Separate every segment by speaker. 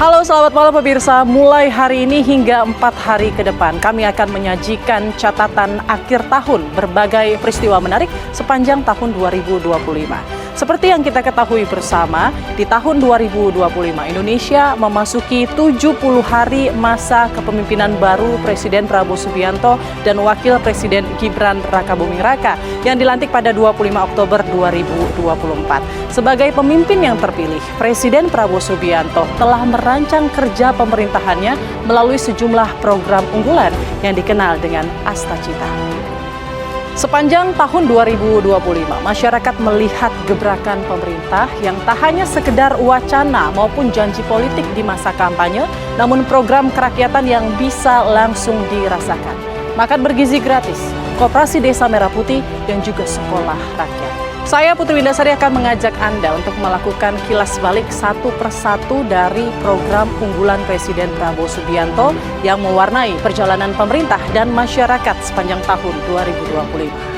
Speaker 1: Halo, selamat malam pemirsa. Mulai hari ini hingga 4 hari ke depan, kami akan menyajikan catatan akhir tahun berbagai peristiwa menarik sepanjang tahun 2025. Seperti yang kita ketahui bersama, di tahun 2025 Indonesia memasuki 70 hari masa kepemimpinan baru Presiden Prabowo Subianto dan Wakil Presiden Gibran Rakabuming Raka yang dilantik pada 25 Oktober 2024. Sebagai pemimpin yang terpilih, Presiden Prabowo Subianto telah merancang kerja pemerintahannya melalui sejumlah program unggulan yang dikenal dengan Astacita. Sepanjang tahun 2025, masyarakat melihat gebrakan pemerintah yang tak hanya sekedar wacana maupun janji politik di masa kampanye, namun program kerakyatan yang bisa langsung dirasakan. Makan bergizi gratis, Koperasi Desa Merah Putih, dan juga sekolah rakyat. Saya Putri Windasari akan mengajak Anda untuk melakukan kilas balik satu persatu dari program unggulan Presiden Prabowo Subianto yang mewarnai perjalanan pemerintah dan masyarakat sepanjang tahun 2025.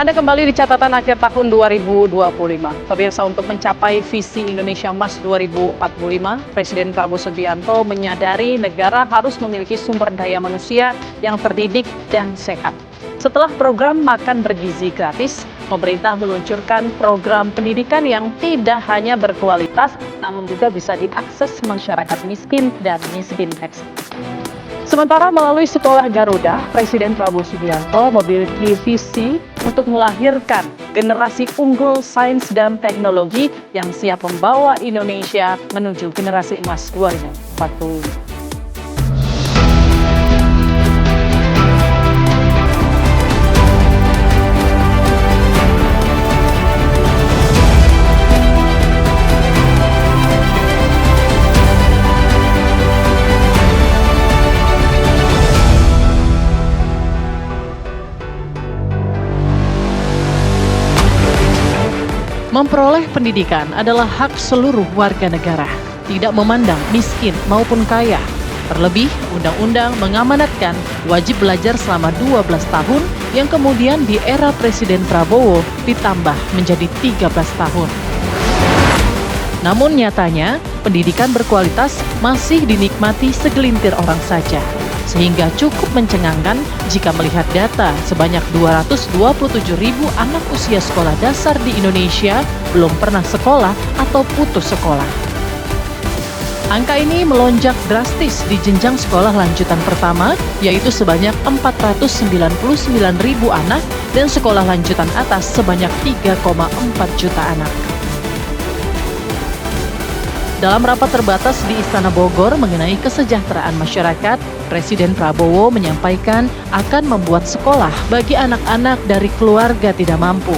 Speaker 1: Anda kembali di catatan akhir tahun 2025. Pemirsa, untuk mencapai visi Indonesia Emas 2045, Presiden Prabowo Subianto menyadari negara harus memiliki sumber daya manusia yang terdidik dan sehat. Setelah program makan bergizi gratis, pemerintah meluncurkan program pendidikan yang tidak hanya berkualitas, namun juga bisa diakses masyarakat miskin dan miskin ekstrim. Sementara melalui Sekolah Garuda, Presiden Prabowo Subianto memiliki visi untuk melahirkan generasi unggul sains dan teknologi yang siap membawa Indonesia menuju generasi emas 2045. Memperoleh pendidikan adalah hak seluruh warga negara, tidak memandang miskin maupun kaya. Terlebih, undang-undang mengamanatkan wajib belajar selama 12 tahun yang kemudian di era Presiden Prabowo ditambah menjadi 13 tahun. Namun nyatanya, pendidikan berkualitas masih dinikmati segelintir orang saja. Sehingga cukup mencengangkan jika melihat data sebanyak 227.000 anak usia sekolah dasar di Indonesia belum pernah sekolah atau putus sekolah. Angka ini melonjak drastis di jenjang sekolah lanjutan pertama, yaitu sebanyak 499.000 anak, dan sekolah lanjutan atas sebanyak 3,4 juta anak. Dalam rapat terbatas di Istana Bogor mengenai kesejahteraan masyarakat, Presiden Prabowo menyampaikan akan membuat sekolah bagi anak-anak dari keluarga tidak mampu.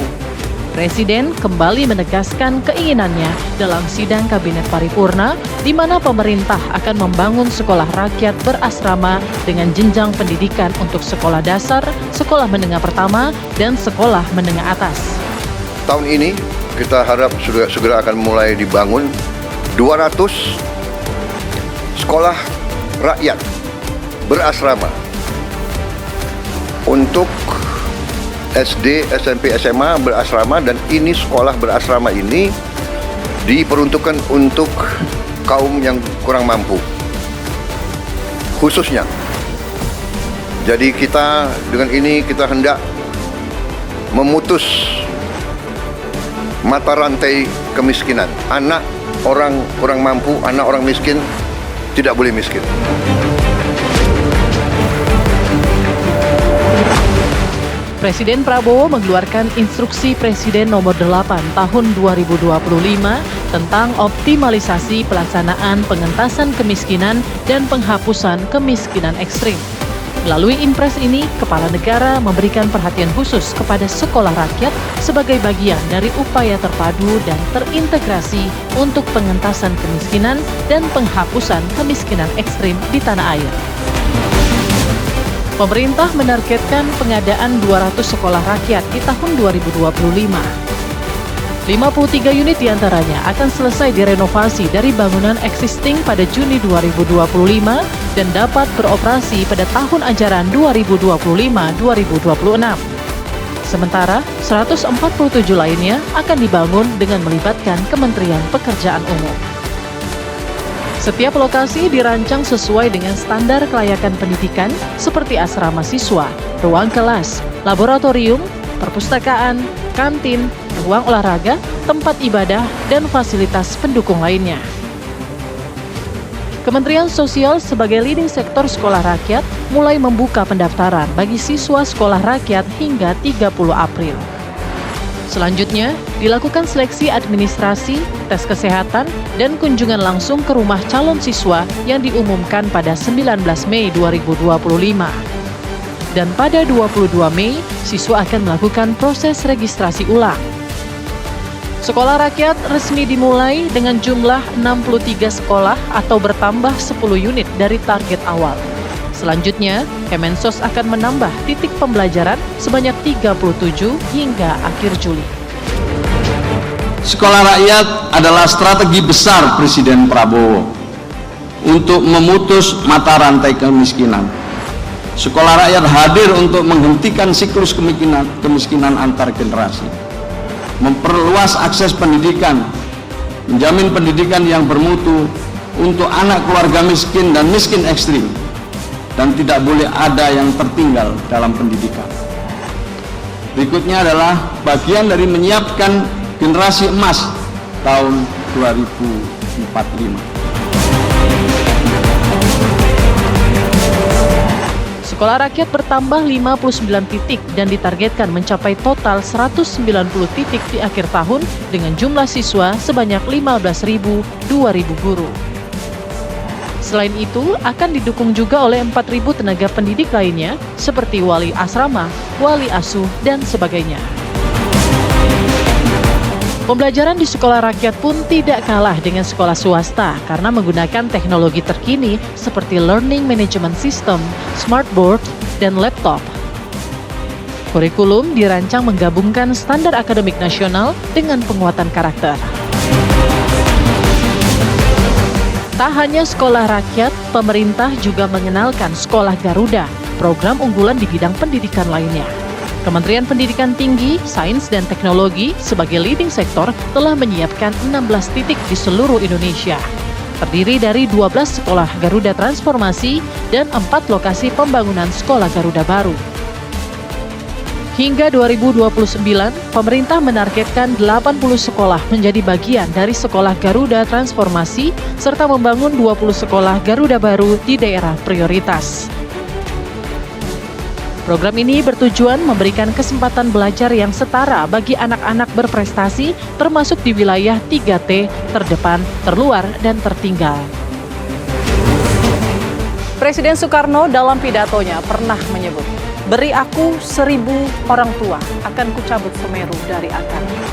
Speaker 1: Presiden kembali menegaskan keinginannya dalam sidang Kabinet Paripurna, di mana pemerintah akan membangun sekolah rakyat berasrama dengan jenjang pendidikan untuk sekolah dasar, sekolah menengah pertama, dan sekolah menengah atas.
Speaker 2: Tahun ini kita harap segera akan mulai dibangun 200 sekolah rakyat berasrama untuk SD, SMP, SMA berasrama, dan ini sekolah berasrama ini diperuntukkan untuk kaum yang kurang mampu khususnya. Jadi kita dengan ini kita hendak memutus mata rantai kemiskinan. Anak orang kurang mampu, anak orang miskin tidak boleh miskin.
Speaker 1: Presiden Prabowo mengeluarkan instruksi Presiden nomor 8 tahun 2025 tentang optimalisasi pelaksanaan pengentasan kemiskinan dan penghapusan kemiskinan ekstrim. Melalui impres ini, Kepala Negara memberikan perhatian khusus kepada sekolah rakyat sebagai bagian dari upaya terpadu dan terintegrasi untuk pengentasan kemiskinan dan penghapusan kemiskinan ekstrim di tanah air. Pemerintah menargetkan pengadaan 200 sekolah rakyat di tahun 2025. 53 unit diantaranya akan selesai direnovasi dari bangunan existing pada Juni 2025 dan dapat beroperasi pada tahun ajaran 2025-2026. Sementara 147 lainnya akan dibangun dengan melibatkan Kementerian Pekerjaan Umum. Setiap lokasi dirancang sesuai dengan standar kelayakan pendidikan seperti asrama siswa, ruang kelas, laboratorium, perpustakaan, kantin, ruang olahraga, tempat ibadah, dan fasilitas pendukung lainnya. Kementerian Sosial sebagai leading sektor sekolah rakyat mulai membuka pendaftaran bagi siswa sekolah rakyat hingga 30 April. Selanjutnya, dilakukan seleksi administrasi, tes kesehatan, dan kunjungan langsung ke rumah calon siswa yang diumumkan pada 19 Mei 2025. Dan pada 22 Mei, siswa akan melakukan proses registrasi ulang. Sekolah rakyat resmi dimulai dengan jumlah 63 sekolah atau bertambah 10 unit dari target awal. Selanjutnya, Kemensos akan menambah titik pembelajaran sebanyak 37 hingga akhir Juli.
Speaker 3: Sekolah rakyat adalah strategi besar Presiden Prabowo untuk memutus mata rantai kemiskinan. Sekolah rakyat hadir untuk menghentikan siklus kemiskinan antar generasi, memperluas akses pendidikan, menjamin pendidikan yang bermutu untuk anak keluarga miskin dan miskin ekstrim, dan tidak boleh ada yang tertinggal dalam pendidikan. Berikutnya adalah bagian dari menyiapkan generasi emas tahun 2045.
Speaker 1: Sekolah rakyat bertambah 59 titik dan ditargetkan mencapai total 190 titik di akhir tahun dengan jumlah siswa sebanyak 15.000, 2.000 guru. Selain itu, akan didukung juga oleh 4.000 tenaga pendidik lainnya seperti wali asrama, wali asuh, dan sebagainya. Pembelajaran di sekolah rakyat pun tidak kalah dengan sekolah swasta karena menggunakan teknologi terkini seperti Learning Management System, Smartboard, dan laptop. Kurikulum dirancang menggabungkan standar akademik nasional dengan penguatan karakter. Tak hanya sekolah rakyat, pemerintah juga mengenalkan Sekolah Garuda, program unggulan di bidang pendidikan lainnya. Kementerian Pendidikan Tinggi, Sains dan Teknologi sebagai leading sektor telah menyiapkan 16 titik di seluruh Indonesia. Terdiri dari 12 sekolah Garuda Transformasi dan 4 lokasi pembangunan sekolah Garuda baru. Hingga 2029, pemerintah menargetkan 80 sekolah menjadi bagian dari sekolah Garuda Transformasi serta membangun 20 sekolah Garuda baru di daerah prioritas. Program ini bertujuan memberikan kesempatan belajar yang setara bagi anak-anak berprestasi termasuk di wilayah 3T, terdepan, terluar, dan tertinggal. Presiden Soekarno dalam pidatonya pernah menyebut, "Beri aku 1000 orang tua, akan kucabut Semeru dari akarnya.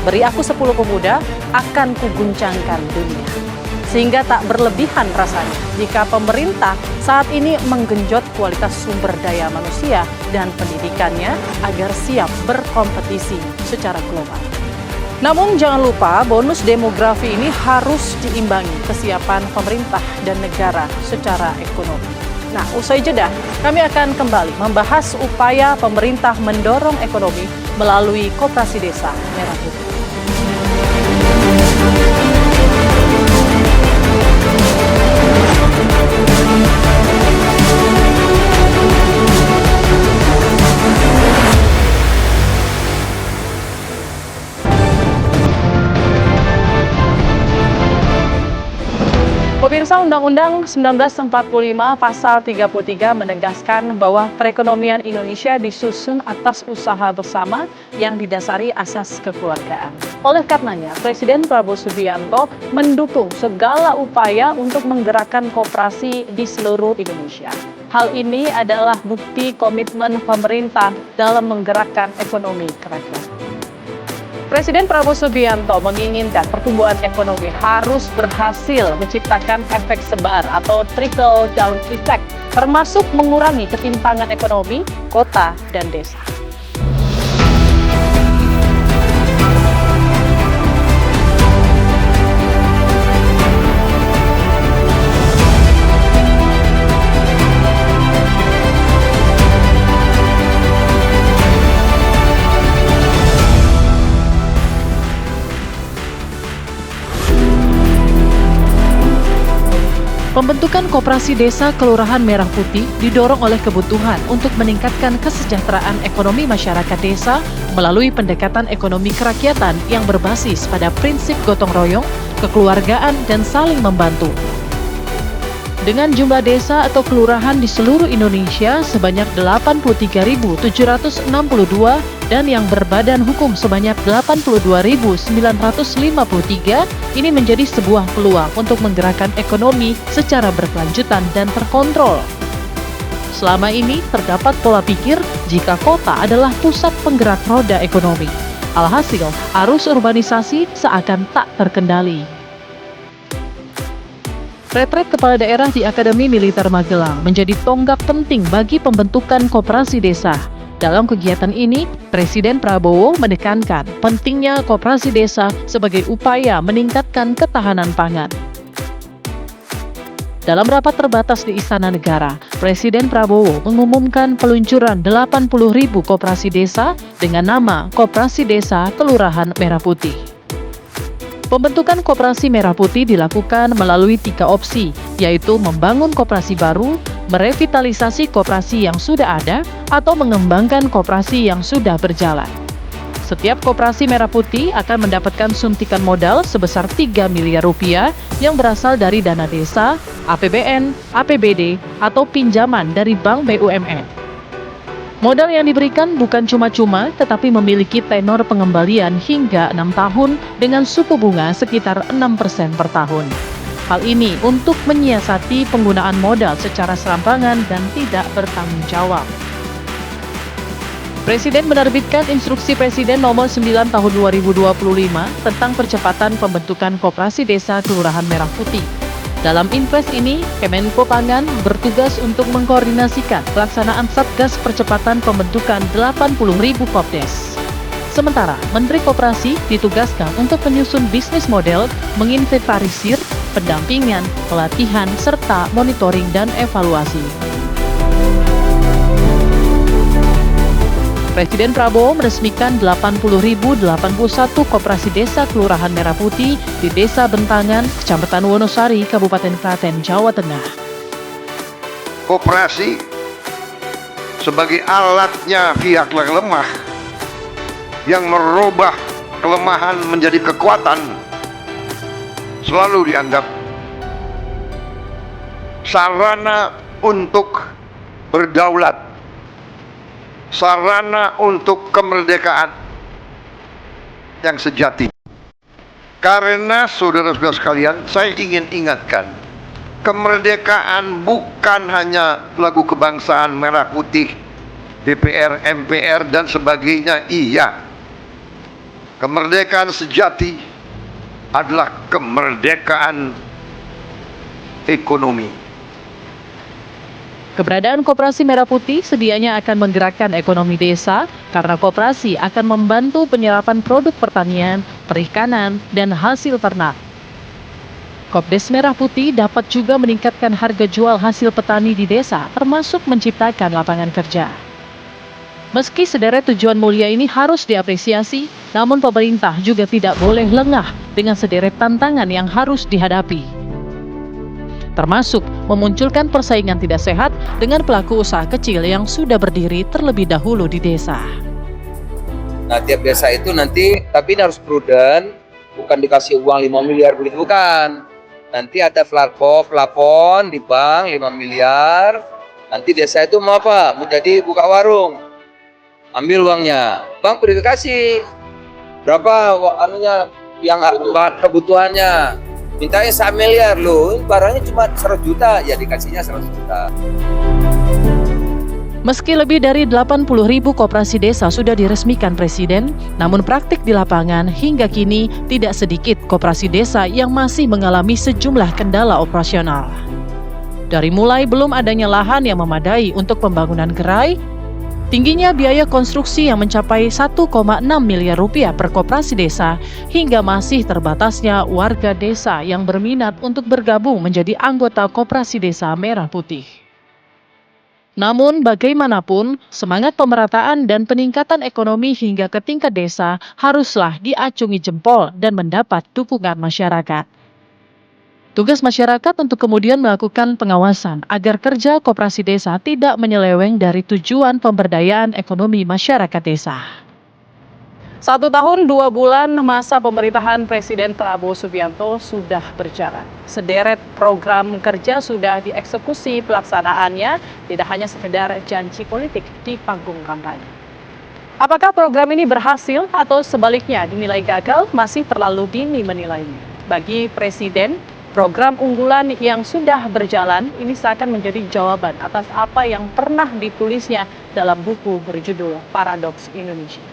Speaker 1: Beri aku 10 pemuda, akan kuguncangkan dunia." Sehingga tak berlebihan rasanya jika pemerintah saat ini menggenjot kualitas sumber daya manusia dan pendidikannya agar siap berkompetisi secara global. Namun jangan lupa bonus demografi ini harus diimbangi kesiapan pemerintah dan negara secara ekonomi. Nah, usai jeda, kami akan kembali membahas upaya pemerintah mendorong ekonomi melalui Koperasi Desa Merah Putih. Pemirsa, Undang-Undang 1945 Pasal 33 menegaskan bahwa perekonomian Indonesia disusun atas usaha bersama yang didasari asas kekeluargaan. Oleh karenanya, Presiden Prabowo Subianto mendukung segala upaya untuk menggerakkan koperasi di seluruh Indonesia. Hal ini adalah bukti komitmen pemerintah dalam menggerakkan ekonomi kerakyatan. Presiden Prabowo Subianto menginginkan pertumbuhan ekonomi harus berhasil menciptakan efek sebar atau trickle down effect, termasuk mengurangi ketimpangan ekonomi kota dan desa. Pembentukan Koperasi Desa Kelurahan Merah Putih didorong oleh kebutuhan untuk meningkatkan kesejahteraan ekonomi masyarakat desa melalui pendekatan ekonomi kerakyatan yang berbasis pada prinsip gotong royong, kekeluargaan, dan saling membantu. Dengan jumlah desa atau kelurahan di seluruh Indonesia sebanyak 83.762 dan yang berbadan hukum sebanyak 82.953, ini menjadi sebuah peluang untuk menggerakkan ekonomi secara berkelanjutan dan terkontrol. Selama ini terdapat pola pikir jika kota adalah pusat penggerak roda ekonomi. Alhasil, arus urbanisasi seakan tak terkendali. Retret kepala daerah di Akademi Militer Magelang menjadi tonggak penting bagi pembentukan koperasi desa. Dalam kegiatan ini, Presiden Prabowo menekankan pentingnya koperasi desa sebagai upaya meningkatkan ketahanan pangan. Dalam rapat terbatas di Istana Negara, Presiden Prabowo mengumumkan peluncuran 80.000 koperasi desa dengan nama Koperasi Desa Kelurahan Merah Putih. Pembentukan Koperasi Merah Putih dilakukan melalui 3 opsi, yaitu membangun koperasi baru, merevitalisasi koperasi yang sudah ada, atau mengembangkan koperasi yang sudah berjalan. Setiap koperasi Merah Putih akan mendapatkan suntikan modal sebesar 3 miliar rupiah yang berasal dari dana desa, APBN, APBD, atau pinjaman dari Bank BUMN. Modal yang diberikan bukan cuma-cuma, tetapi memiliki tenor pengembalian hingga 6 tahun dengan suku bunga sekitar 6% per tahun. Hal ini untuk menyiasati penggunaan modal secara serampangan dan tidak bertanggung jawab. Presiden menerbitkan Instruksi Presiden Nomor 9 Tahun 2025 tentang percepatan pembentukan Koperasi Desa Kelurahan Merah Putih. Dalam Inpres ini, Kemenko Pangan bertugas untuk mengkoordinasikan pelaksanaan Satgas Percepatan Pembentukan 80.000 Kopdes. Sementara, Menteri Koperasi ditugaskan untuk menyusun bisnis model, menginventarisir, pendampingan, pelatihan, serta monitoring dan evaluasi. Presiden Prabowo meresmikan 80.081 koperasi desa Kelurahan Merah Putih di Desa Bentangan, Kecamatan Wonosari, Kabupaten Klaten, Jawa Tengah.
Speaker 2: Koperasi sebagai alatnya pihak yang lemah yang merubah kelemahan menjadi kekuatan selalu dianggap sarana untuk berdaulat, sarana untuk kemerdekaan yang sejati. Karena saudara-saudara sekalian, saya ingin ingatkan, kemerdekaan bukan hanya lagu kebangsaan merah putih, DPR, MPR, dan sebagainya. Iya, kemerdekaan sejati adalah kemerdekaan ekonomi.
Speaker 1: Keberadaan Koperasi Merah Putih sedianya akan menggerakkan ekonomi desa karena koperasi akan membantu penyerapan produk pertanian, perikanan, dan hasil ternak. Kopdes Merah Putih dapat juga meningkatkan harga jual hasil petani di desa, termasuk menciptakan lapangan kerja. Meski sederet tujuan mulia ini harus diapresiasi, namun pemerintah juga tidak boleh lengah dengan sederet tantangan yang harus dihadapi, termasuk memunculkan persaingan tidak sehat dengan pelaku usaha kecil yang sudah berdiri terlebih dahulu di desa.
Speaker 4: Nah, tiap desa itu nanti, tapi harus prudent, bukan dikasih uang 5 miliar begitu, bukan. Nanti ada plafon di bank 5 miliar, nanti desa itu mau apa? Mau jadi buka warung, ambil uangnya, bank verifikasi berapa anunya yang kebutuhannya. Mintanya 1 miliar loh, barangnya cuma 100 juta, ya dikasihnya 100 juta.
Speaker 1: Meski lebih dari 80.000 koperasi desa sudah diresmikan Presiden, namun praktik di lapangan hingga kini tidak sedikit koperasi desa yang masih mengalami sejumlah kendala operasional. Dari mulai belum adanya lahan yang memadai untuk pembangunan gerai, tingginya biaya konstruksi yang mencapai 1,6 miliar rupiah per koperasi desa, hingga masih terbatasnya warga desa yang berminat untuk bergabung menjadi anggota Koperasi Desa Merah Putih. Namun bagaimanapun, semangat pemerataan dan peningkatan ekonomi hingga ke tingkat desa haruslah diacungi jempol dan mendapat dukungan masyarakat. Tugas masyarakat untuk kemudian melakukan pengawasan agar kerja koperasi desa tidak menyeleweng dari tujuan pemberdayaan ekonomi masyarakat desa. 1 tahun 2 bulan masa pemerintahan Presiden Prabowo Subianto sudah berjalan. Sederet program kerja sudah dieksekusi, pelaksanaannya tidak hanya sekedar janji politik di panggung kampanye. Apakah program ini berhasil atau sebaliknya dinilai gagal, masih terlalu dini menilainya. Bagi Presiden, program unggulan yang sudah berjalan ini seakan menjadi jawaban atas apa yang pernah ditulisnya dalam buku berjudul Paradoks Indonesia.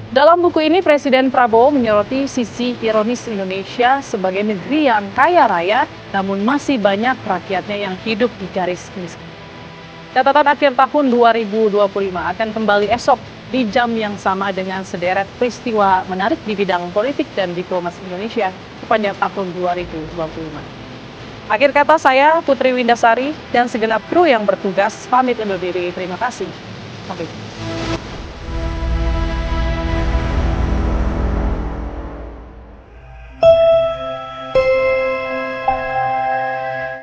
Speaker 1: Dalam buku ini, Presiden Prabowo menyoroti sisi ironis Indonesia sebagai negeri yang kaya raya, namun masih banyak rakyatnya yang hidup di garis kemiskinan. Catatan akhir tahun 2025 akan kembali esok di jam yang sama dengan sederet peristiwa menarik di bidang politik dan diplomasi Indonesia sepanjang tahun 2025. Akhir kata saya, Putri Windasari, dan segenap kru yang bertugas pamit undur diri. Terima kasih. Sampai jumpa.